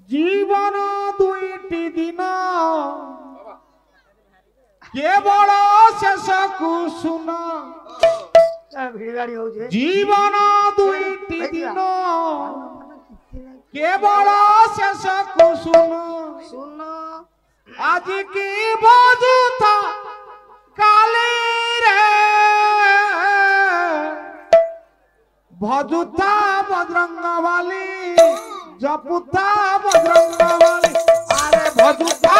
जीवन दुईटी दिन केवल शेष कुसुन जीवन दुईटी दिन केवल शेष कुसुन आज की बजुता काली रे भजुता बजरंगबली जपुता बजरंगबली अरे भजुता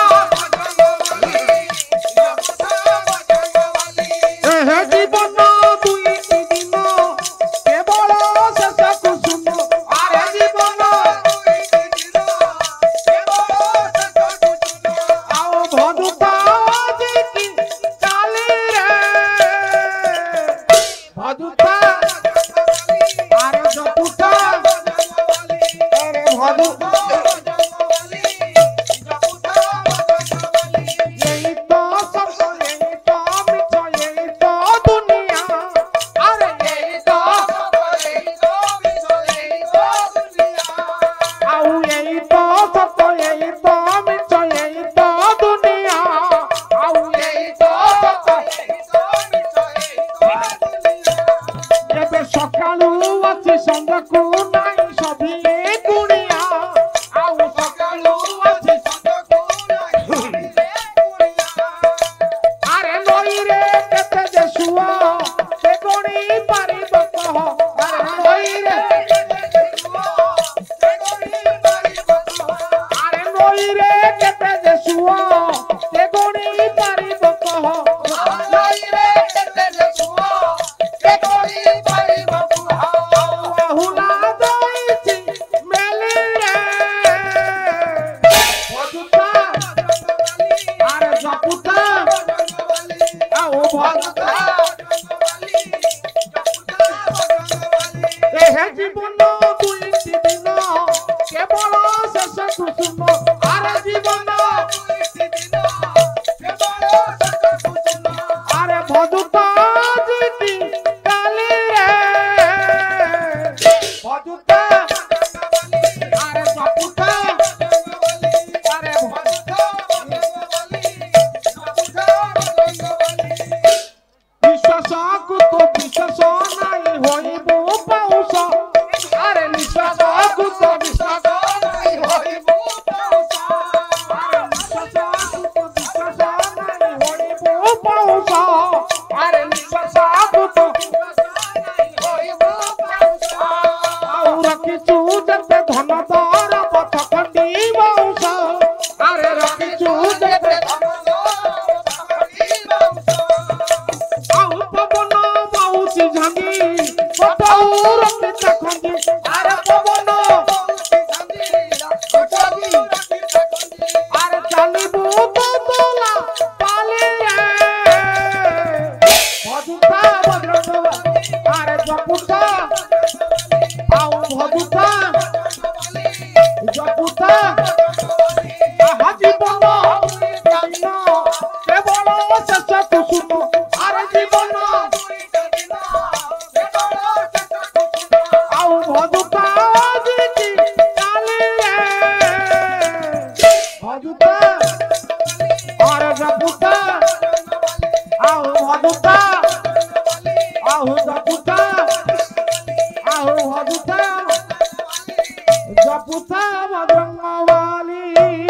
हे जीवन दुईटी दिन केवल शेष कुसुम अरे जीवन आओ भजुता जी काली रे भजुता अरे जपुता अरे भजुता जीवन दुईटी दिन केवल शेष कुसुम अरे जीवन अरे भजुता जीती काली रे भजुता अरे जपुता अरे विश्वास को तो विश्वास नहीं होइबो पाउस अरे निश्वास को तो विश्वास नहीं होइबो पाउस अरे निश्वास को तो विश्वास नहीं होइबो पाउस अरे निश्वास को तो विश्वास नहीं होइबो पाउस और किछु जते धन दर पथ खंडी बाउस अरे रखिछु जते धन अरे पवन अरे चलिबू बोला पाली भजुता बजरंगबली अरे जपुता आओ भजुता जपुता जीवन केवल शेष कुसुम अरे जीवन भजुता जीती काली रे भजुता अरे जपुता आओ भजुता आओ जपुता आओ भजुता जपुता बजरंग